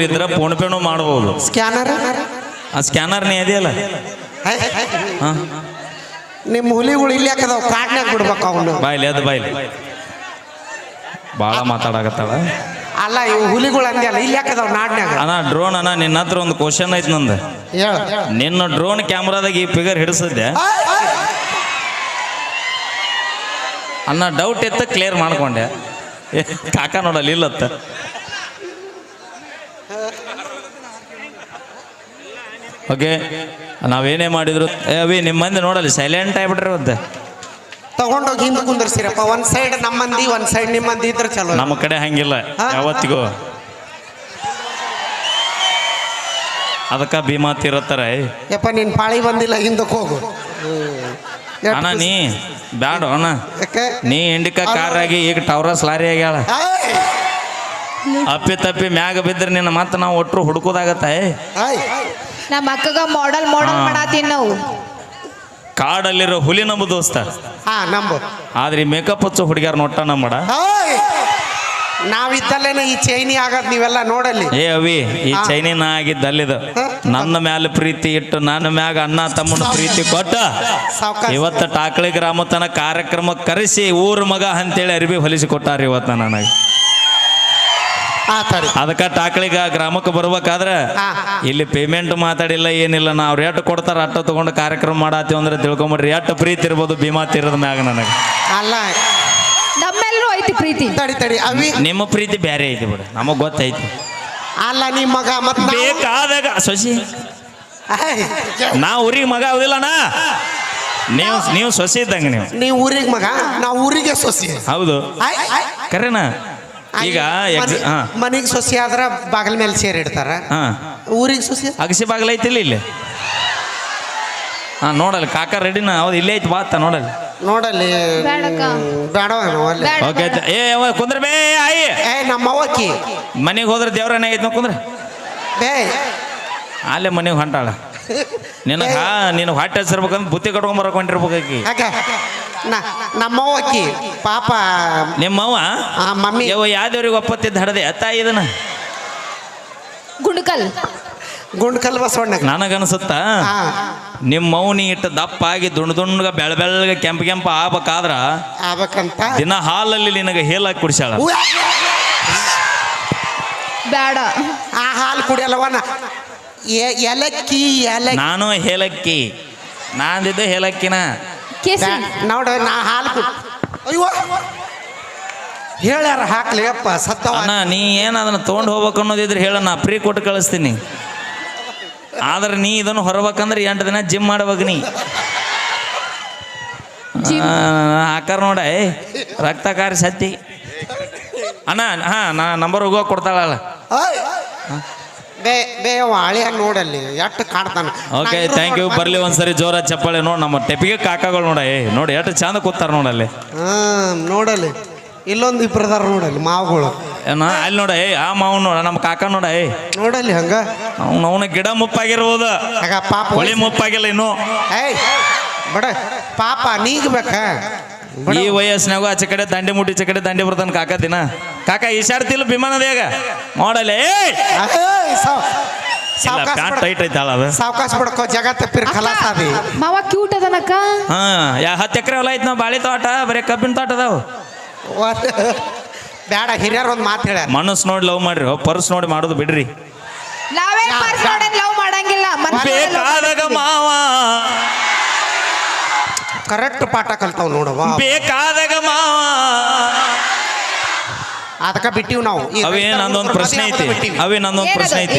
ಇದ್ರೆ phone pain ಮಾಡ್ಬೋದು. Scanner ಆ ಸ್ಕ್ಯಾನರ್ ನೀ ಇದೆಯಲ್ಲ ನಿಮ್ಮ ಹುಲಿಗಳು ಇಲ್ಲಿ ಯಾಕದಾವ ಕಾಡ್ನ್ಯಾಗ ಬಿಡ್ಬೇಕು ಅವನು ಬಾಯ್ಲಿ ಅದು ಬಾಯ್ಲಿ ಭಾಳ ಮಾತಾಡಕತ್ತಾಳ. ಅಲ್ಲ ಇವು ಹುಲಿಗಳು ಅಂದ್ಯಲ್ಲ ಇಲ್ಲಿ ಯಾಕದಾವ ನಾಡ್ನ್ಯಾಗ. ಅಣ್ಣ ಡ್ರೋನ್ ಅಣ್ಣ ನಿನ್ನ ಹತ್ರ ಒಂದು ಕ್ವಶನ್ ಐತಿ ನಂದು. ನಿನ್ನ ಡ್ರೋನ್ ಕ್ಯಾಮ್ರಾದಾಗ ಈ ಫಿಗರ್ ಹಿಡಿಸಿದ್ದೆ ಅನ್ನ ಡೌಟ್ ಇತ್ತು ಕ್ಲಿಯರ್ ಮಾಡ್ಕೊಂಡೆ. ಕಾಕ ನೋಡಲ್ಲ ಇಲ್ಲತ್ತ ಓಕೆ ನಾವೇನೇ ಮಾಡಿದ್ರು ಅವಿ ನಿಮ್ಮ ಮಂದಿ ನೋಡಲ್ಲ ಸೈಲೆಂಟ್ ಆಗ್ಬಿಟ್ರಿ ಮತ್ತೆ ತಗೊಂಡೋಗಿ ಹಿಂದೆ ಕುಂದರ್ಸಿರಪ್ಪ. ಒಂದ್ ಸೈಡ್ ನಮ್ಮ ಮಂದಿ ಒಂದ್ ಸೈಡ್ ನಿಮ್ಮ ಮಂದಿ ಇದ್ರೆ ಚಲೋ. ನಮ್ಮ ಕಡೆ ಹಂಗಿಲ್ಲ ಯಾವತ್ತಿಗೂ. ಅದಕ್ಕ ಭೀಮಾ ತೀರತ್ತಾರ. ಯಪ್ಪ ನಿನ್ ಪಾಳಿ ಬಂದಿಲ್ಲ ಹಿಂದಕ್ಕೆ ಹೋಗು ಅಣ್ಣ ನೀ ಬ್ಯಾಡ ಅಣ್ಣ ನೀ ಇಂಡಿಕಾ ಕಾರ್ ಆಗಿ ಈಗ ಟವರಸ್ ಲಾರಿ ಆಗ್ಯಾಳ. ಅಪ್ಪಿ ತಪ್ಪಿ ಮ್ಯಾಗ ಬಿದ್ರೆ ನಿನ್ನ ಮತ್ತೆ ನಾವು ಒಟ್ಟರು ಹುಡುಕೋದಾಗತ್ತ. ನಮ್ಮ ಅಕ್ಕಗ ಮಾಡೆಲ್ ಮಾಡಾತೀನಿ ನಾವು. ಕಾಡಲ್ಲಿರೋ ಹುಲಿ ನಮ್ಮ ದೋಸ್ತ ನಂಬು ಆದ್ರೆ ಮೇಕಪ್ ಹಚ್ಚೋ ಹುಡುಗ್ಯಾರ ನೋಟ ನಮ್ಮಡ. ನಾವಿದ್ದಲ್ಲೇನ ಈ ಚೈನಿ ಆಗದ್ ನೀವೆಲ್ಲ ನೋಡಲ್ಲಿ. ಏ ಅವಿ ಈ ಚೈನಿನ ಆಗಿದ್ದಲ್ಲಿದ ನನ್ನ ಮ್ಯಾಲ ಪ್ರೀತಿ ಇಟ್ಟು ನನ್ನ ಮ್ಯಾಗ ಅಣ್ಣ ತಮ್ಮನ ಪ್ರೀತಿ ಕೊಟ್ಟ ಇವತ್ತ ಟಾಕಳಿ ಗ್ರಾಮ ತನ ಕಾರ್ಯಕ್ರಮ ಕರೆಸಿ ಊರ್ ಮಗ ಅಂತೇಳಿ ಅರಿವಿ ಹೊಲಿಸಿ ಕೊಟ್ಟಾರ ಇವತ್ತ ನನಗೆ. ಅದಕ್ಕ ಟಾಕಳಿಗ ಗ್ರಾಮಕ್ಕೆ ಬರ್ಬೇಕಾದ್ರೆ ಇಲ್ಲಿ ಪೇಮೆಂಟ್ ಮಾತಾಡಿಲ್ಲ ಏನಿಲ್ಲ ನಾವು ರೇಟ್ ಕೊಡ್ತಾರ ಅಟ್ಟ ತಗೊಂಡು ಕಾರ್ಯಕ್ರಮ ಮಾಡಾತೀವಿ ಅಂದ್ರೆ ತಿಳ್ಕೊಂಬಿಡ್ರಿ ಎಷ್ಟು ಪ್ರೀತಿ ಇರ್ಬೋದು ಭೀಮಾ ತೀರದ ಮ್ಯಾಗ ನನಗೆ. ಅಲ್ಲ ನಮ್ಮೆಲ್ಲರೂ ಐತಿ ಪ್ರೀತಿ. ತಡಿ ಅವಿ ನಿಮ್ಮ ಪ್ರೀತಿ ಬೇರೆ ಐತಿ ಬಿಡು ನಮಗ್ ಗೊತ್ತೈತಿ. ಅಲ್ಲ ನಿಮ್ಮ ಮಗ ಮತ್ತೆ ಬೇಕಾದಾಗ ಸೊಸಿ ನಾ ಊರಿಗೆ ಮಗ ಆಗುದಿಲ್ಲಣ್ಣ. ನೀವು ಸೊಸಿ ಇದ್ದಂಗ ನೀವು ಊರಿಗೆ ಮಗ ನಾವು ಊರಿಗೆ ಸೊಸಿ. ಹೌದು ಕರೆನಾ. ಈಗ ಮನೆಗೆ ಸೊಸಿ ಆದ್ರ ಬಾಗಿಲ ಮೇಲೆ ಸೇರಿ ಇಡ್ತಾರ. ಊರಿಗೆ ಸೊಸಿ ಅಗಸಿ ಬಾಗಿಲ ಐತಿಲ್ಲ ಇಲ್ಲಿ. ನೋಡಲ್ಲ ಕಾಕ ರೆಡಿನ ಹೌದು ಇಲ್ಲೇ ಐತಿ ಬಾತ ನೋಡಲ್ಲ ನೋಡಲ್ಲಿ ಓಕೆ ಏ ಕುಂದ್ರ ಬೇ ಆಯಿ ನಮ್ಮವ್ವಕ್ಕಿ ಮನೆಗೆ ಹೋದ್ರೆ ದೇವ್ರನ್ನ ಐತಿ ಕುಂದ್ರ ಬೇ ಅಲ್ಲೇ ಮನೆಗೆ ಹೊಂಟಾಳ. ನಿನಗೆ ಹೊಟ್ಟೆ ಹಸಿರ್ಬೇಕಂದ್ರೆ ಬುತ್ತಿ ಕಟ್ಕೊಂಡ್ ಬರಕೊಂಡಿರ್ಬೇಕಾಕಿ. ನಮ್ಮವ್ವಕ್ಕಿ ಪಾಪ ನಿಮ್ಮವ್ವ ಮಮ್ಮಿ ಯಾವ್ದವ್ರಿಗೆ ಒಪ್ಪತ್ತಿದ್ದ ಹಡದೆ ತಾಯಿ ಇದನ್ನ ಗುಂಡ್ಕಲ್ ಬಸವಣ್ಣ ನನಗನ್ಸುತ್ತ ನಿಮ್ಮ ಮೌನಿ ಇಟ್ಟು ದಪ್ಪ ಆಗಿ ದುಂಡ್ಗ ಬೆಳಗ್ಗೆ ಕೆಂಪ ಆಗ್ಬೇಕಾದ್ರ ದಿನ ಹಾಲಲ್ಲಿ ನಿನಗೆ ಹೇಲಾಗಿ ಕುಡಿಸಾಳ. ಬೇಡ ಆ ಹಾಲು ಕುಡಿಯಲ್ಲವನ ಏಲಕ್ಕಿ ನಾನು ಹೇಲಕ್ಕಿ ನಾಂದಿದ್ದು ಹೇಲಕ್ಕಿನ ನೋಡ ನಾ ಹಾಲು ಅಯ್ಯೋ ಹೇಳ್ಯಾರ ಹಾಕ್ಲಿ ಅಪ್ಪ ಸತ್ತವ. ನೀ ಏನ್ ಅದನ್ನ ತೊಗೊಂಡು ಹೋಗ್ಬೇಕು ಅನ್ನೋದಿದ್ರೆ ಹೇಳ ನಾ ಫ್ರೀ ಕೊಟ್ಟು ಕಳಿಸ್ತೀನಿ. ಆದ್ರೆ ನೀ ಇದನ್ನು ಹೊರಬೇಕಂದ್ರೆ 8 ದಿನ ಜಿಮ್ ಮಾಡ್ಬೇಕು ನೀ. ಹಾಕಾರ ನೋಡ ರಕ್ತ ಕಾರಿ ಸತ್ತಿ ಅಣ್ಣ ನಾ ನಂಬರ್ ಹೋಗುವ ಕೊಡ್ತಾಳಲ್ಲ. ಹಳೆಯ ನೋಡಲ್ಲಿ ಎಷ್ಟು ಕಾಡ್ತಾನ. Okay thank you. ಬರ್ಲಿ ಒಂದ್ಸರಿ ಜೋರ ಚಪ್ಪಾಳೆ ನೋಡಿ ನಮ್ಮ ಟೆಪಿಗೆ ಕಾಕಾಗಳು ನೋಡ ನೋಡಿ ಎಷ್ಟು ಚಂದ ಕೂತಾರ ನೋಡಲ್ಲಿ. ನೋಡಲ್ಲಿ ಇಲ್ಲೊಂದು ಇಬ್ಬರದಾರ ನೋಡಲ್ಲಿ ಮಾವುಗಳು ಅಲ್ಲಿ ನೋಡ ಆ ಮಾವು ನೋಡ ನಮ್ಮ ಕಾಕ ನೋಡ ನೋಡಲ್ಲಿ ಹಂಗ ಅವನ ಗಿಡ ಮುಪ್ಪಾಗಿರ್ಬೋದು ಪಾಪ ಹೊಳಿ ಮುಪ್ಪಾಗಿಲ್ಲ ಇನ್ನು. ಬಡ ಪಾಪ ನೀಗಬೇಕ ಈ ವಯಸ್ಸಿನಾಗೂ ಆಚೆ ಕಡೆ ದಂಡಿ ಮುಟ್ಟಿ ಈಚೆ ಕಡೆ ದಂಡಿ ಬರ್ತಾನ ಕಾಕ ದಿನ. ಕಾಕ ಈಶಾಡ್ತಿಲ್ಲ ವಿಮಾನದೇಗ ನೋಡಲ್ಲ ಟೈಟ್ ಐತಾಳ ಅದು ಸಾವಕಾಶ ಬಡ್ಕೋ ಜಗತ್ತ ಪಿರ್ ಖಲಾಸ್ ಆದಿ. ಮಾವ ಕ್ಯೂಟ್ ಅದನಕ್ಕ. 10 ಎಕರೆ ಹೊಲ ಐತಿ ನಾವು ಬಾಳಿ ತೋಟ ಬರೀ ಕಬ್ಬಿನ ತೋಟ ಅದಾವ. ಬೇಡ ಹಿರಿಯರ್ ಒಂದು ಮಾತು ಹೇಳ್ಯಾರ ಮನಸ್ಸು ನೋಡಿ ಲವ್ ಮಾಡ್ರಿ ಪರ್ಸ್ ನೋಡಿ ಮಾಡೋದು ಬಿಡ್ರಿ. ನಾವೇ ಪರ್ಸ್ ನೋಡಿ ಲವ್ ಮಾಡಂಗಿಲ್ಲ. ಬೇಕಾದಾಗ ಮಾವ ಕರೆಕ್ಟ್ ಪಾಠ ಕಲ್ತಾವ್ ನೋಡವ. ಬೇಕಾದಾಗ ಮಾವ ಅದಕ್ಕ ಬಿಟ್ಟಿವ್ ನಾವು. ಅವೇ ನಂದೊಂದು ಪ್ರಶ್ನೆ ಐತಿ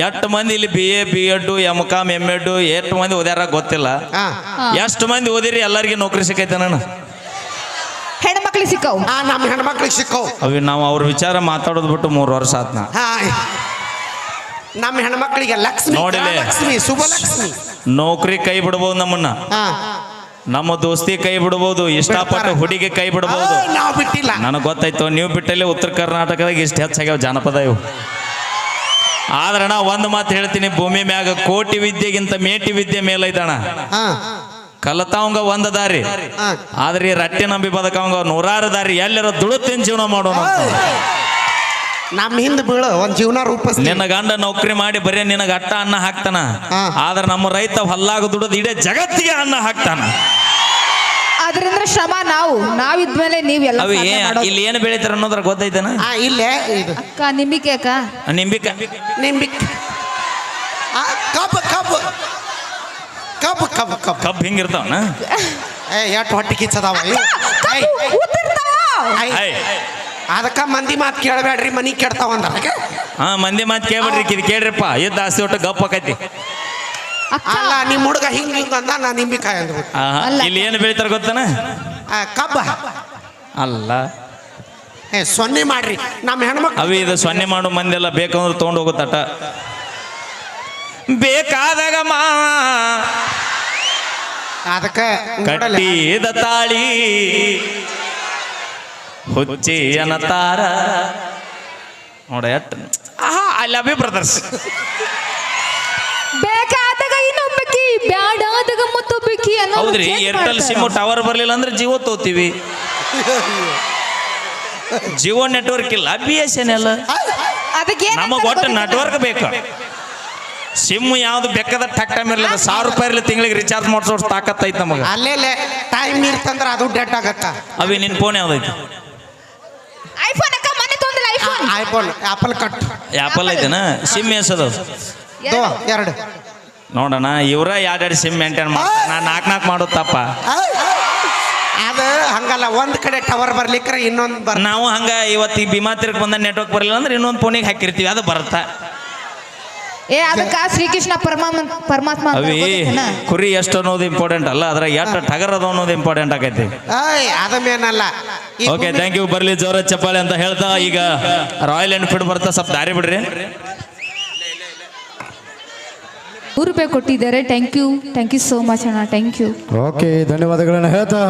ಎಷ್ಟು ಮಂದಿ ಇಲ್ಲಿ BA B.Ed M.Com M.Ed ಎಷ್ಟು ಮಂದಿ ಓದ್ಯಾರ ಗೊತ್ತಿಲ್ಲ. ಎಷ್ಟು ಮಂದಿ ಓದಿರಿ ಎಲ್ಲರಿಗೆ ನೌಕರಿ ಸಿಕ್ಕೈತೆ ನಾನು ಹೆಣ್ಮಕ್ಳಿಗೆ ಸಿಕ್ಕವು. ನಮ್ಮ ಹೆಣ್ಮಕ್ಳಿಗೆ ಸಿಕ್ಕವು. ಅವಿ ನಾವು ಅವ್ರ ವಿಚಾರ ಮಾತಾಡೋದು ಬಿಟ್ಟು 3 ವರ್ಷ ಆತ್ನ. ನಮ್ಮ ಹೆಣ್ಮಕ್ಳಿಗೆ ಲಕ್ಷ್ಮಿ ನೋಡಿಲ್ಲ ಲಕ್ಷ್ಮಿ ಶುಭಲಕ್ಷ್ಮಿ ನೌಕರಿ ಕೈ ಬಿಡ್ಬೋದು ನಮ್ಮನ್ನ. ನಮ್ಮ ದೋಸ್ತಿ ಕೈ ಬಿಡ್ಬೋದು ಇಷ್ಟಪಟ್ಟು ಹುಡುಗಿ ಕೈ ಬಿಡ್ಬೋದು. ನಾವು ಬಿಟ್ಟಿಲ್ಲ ನನಗೆ ಗೊತ್ತಾಯ್ತು ನೀವು ಬಿಟ್ಟಲ್ಲಿ ಉತ್ತರ ಕರ್ನಾಟಕದಾಗ ಇಷ್ಟು ಹೆಚ್ಚಾಗ್ಯಾವ ಜಾನಪದ ಇವು. ಆದ್ರೆ ನಾ ಒಂದು ಮಾತು ಹೇಳ್ತೀನಿ ಭೂಮಿ ಮ್ಯಾಗ ಕೋಟಿ ವಿದ್ಯೆಗಿಂತ ಮೇಟಿ ವಿದ್ಯೆ ಮೇಲೈತಣ. ಕಲತಾವಂಗ ಒಂದ ದಾರಿ ಆದ್ರೆ ರಟ್ಟಿ ನಂಬಿ ಬದಕವಂಗ 100 ದಾರಿ ಎಲ್ಲರ ದುಡುತ್ತಿನ ಜೀವನ ಮಾಡೋಣ. ನಮ್ಮ ಹಿಂದೆ ಬೀಳು ಒಂದ್ ಜೀವನ ರೂಪಿಸ್ಲಿ. ನಿನ್ನ ಗಂಡ ನೌಕರಿ ಮಾಡಿ ಬರೀ ನಿನಗ ಅಟ್ಟ ಅನ್ನ ಹಾಕ್ತಾನ. ಹಾ. ಆದ್ರೆ ನಮ್ಮ ರೈತ ಹೊಲ್ಲಾಗ ದುಡದ್ ಇಡೀ ಜಗತ್ತಿಗೆ ಅನ್ನ ಹಾಕ್ತಾನ. ಅದರಿಂದ ಶ್ರಮ ನಾವಿದ್ಮೇಲೆ ನೀವೆಲ್ಲ ಅವಿ ಸಾಧನೆ ಮಾಡೋದು. ಇಲ್ಲಿ ಏನು ಬೆಳಿತಾರ ಅನ್ನೋದ್ರ ಗೊತ್ತೈತನ? ಇಲ್ಲೇ ಇದು ಅಕ್ಕ ನಿಂಬಿಕೆ ಅಕ್ಕ ನಿಂಬಿಕಾಯಿ ನಿಂಬಿಕ್ ಕಬ್ಬು ಕಬ್ಬು ಕಬ್ಬು ಕಬ್ಬು ಕಬ್ಬು ಕಬ್ಬು ಹಿಂಗಿರ್ತಾವನ? ಎಷ್ಟು ಹೊಟ್ಟೆ ಕಿಚ್ಚದಾವ ಇವು. I, I. ಅದಕ್ಕ ಮಂದಿ ಮಾತು ಕೇಳಬೇಡ್ರಿ, ಮನಿ ಕೆಡ್ತಾವ ಅಂದ. ಹಾ, ಮಂದಿ ಮಾತು ಕೇಳ್ಬಿಡ್ರಿ, ಇದು ಕೇಳ್ರಿಪ್ಪ, ಇದ್ದ ಆಸ್ತಿ ಒಟ್ಟು ಗಪ್ಪ ಆಕೈತಿ. ಅಕ್ಕ ಅಲ್ಲ ನಿಮ್ಮ ಹುಡುಗ ಹಿಂಗ ಅಂದ, ನಾ ನಿಂಬಿಕಾಯಿ ಅಂದ್ಬಿಟ್ಟು. ಅಲ್ಲ. ಇಲ್ಲಿ ಏನು ಬೆಳಿತಾರ ಗೊತ್ತನ? ಕಬ್ಬ ಅಲ್ಲ, ಸೊನ್ನೆ ಮಾಡ್ರಿ ನಮ್ಮ ಹೆಣ್ಮಕ್ಳು. ಅವಿ ಇದು ಸೊನ್ನೆ ಮಾಡು ಮಂದಿ ಎಲ್ಲ ಬೇಕಂದ್ರೆ ತೊಗೊಂಡು ಹೋಗುತ್ತಟ. ಬೇಕಾದಾಗ ಮಾ ಅದಕ್ಕೆ ಕಟ್ಟಿದ ತಾಳಿ ಹುಚ್ಚಿಯನ ತಾರ ನೋಡ ಎಟ್ ಐ ಲವ್ ಯು ಬ್ರದರ್ಸ್. ಬೇಕಾದಾಗ ಇನ್ನೊಬ್ಬಕಿ ಬ್ಯಾಡಾದಾಗ ಮತ್ತೊಬ್ಬಕಿ ಅನ್ನೋ ಹೌದ್ರಿ, ಏರ್ಟೆಲ್ ಸಿಮ್ ಟವರ್ ಬರ್ಲಿಲ್ಲ ಅಂದ್ರೆ ಜಿಯೋ ತೋತೀವಿ. ಜಿಯೋ ನೆಟ್ವರ್ಕ್ ಇಲ್ಲ, BSNL ಎಲ್ಲ. ಅದಕ್ಕೆ ನಮಗ್ ಒಟ್ಟು ನೆಟ್ವರ್ಕ್ ಬೇಕು. ಸಿಮ್ ಯಾವ್ದು ಬೇಕಾದ ಟಕ್ ಟೈಮ್ ಇರಲಿಲ್ಲ, 1000 ರೂಪಾಯಿ ಇರಲಿ ತಿಂಗಳಿಗೆ ರಿಚಾರ್ಜ್ ಮಾಡಿಸೋ ತಾಕತ್ತೈತೆ ನಮಗೆ. ಅಲ್ಲೇಲೆ ಟೈಮ್ ಇರ್ತಂದ್ರೆ ಅದು ಡೆಡ್ ಆಗತ್ತ. ಅವಿ ನಿನ್ ಫೋನ್ ಯಾವ್ದೈತಿ? ಐಫೋನ್ ಅಕ್ಕ ಮನೆ ತೊಂದ್ರೆ iPhone iPhone Apple cut Apple ಐತೆನಾ? ಸಿಮ್ ಎಸದ ಎರಡು ನೋಡೋಣ. ಇವ್ರ ಎರಡೆರಡು ಸಿಮ್ ಮೇಂಟೈನ್ ಮಾಡ್ತಾರೆ, ನಾನು 4 ಮಾಡೋದಪ್ಪ. ಅದು ಹಂಗಲ್ಲ, ಒಂದ್ ಕಡೆ ಟವರ್ ಬರ್ಲಿಕ್ರೆ ಇನ್ನೊಂದು ಬರ್. ನಾವು ಹಂಗ ಇವತ್ತು ಈ ಭೀಮಾತಿರ್ಗೆ ಬಂದ ನೆಟ್ವರ್ಕ್ ಬರಲಿಲ್ಲ ಅಂದ್ರೆ ಇನ್ನೊಂದು ಫೋನಿಗೆ ಹಾಕಿರ್ತೀವಿ, ಅದು ಬರುತ್ತಾ? ಅದಕ್ಕ ಶ್ರೀಕೃಷ್ಣ ಪರಮಾತ್ಮ ಅಂತ ಅವಿ ಗೊತ್ತೈತೇನ? ಕುರಿ ಎಷ್ಟು ಅನ್ನೋದು ಇಂಪಾರ್ಟೆಂಟ್ ಅಲ್ಲ, ಅದ್ರ ಎಷ್ಟು ಟಗರ್ ಅದ ಅನ್ನೋದು ಇಂಪಾರ್ಟೆಂಟ್ ಆಗೈತಿ. ಅದಮೇನಲ್ಲ. Okay, thank you. ಬರ್ಲಿ ಜೋರ ಚಪ್ಪಾಳೆ ಅಂತ ಹೇಳ್ತಾ ಈಗ ರಾಯಲ್ ಎನ್ಫೀಲ್ಡ್ ಬರ್ತಾ ಸ್ವಲ್ಪ ದಾರಿ ಬಿಡ್ರಿ. 100 ರೂಪಾಯಿ ಕೊಟ್ಟಿದ್ದಾರೆ. ಥ್ಯಾಂಕ್ ಯು ಸೋ ಮಚ್ ಅಣ್ಣ, ಥ್ಯಾಂಕ್ ಯು. ಓಕೆ, ಧನ್ಯವಾದಗಳನ್ನ ಹೇಳ್ತಾ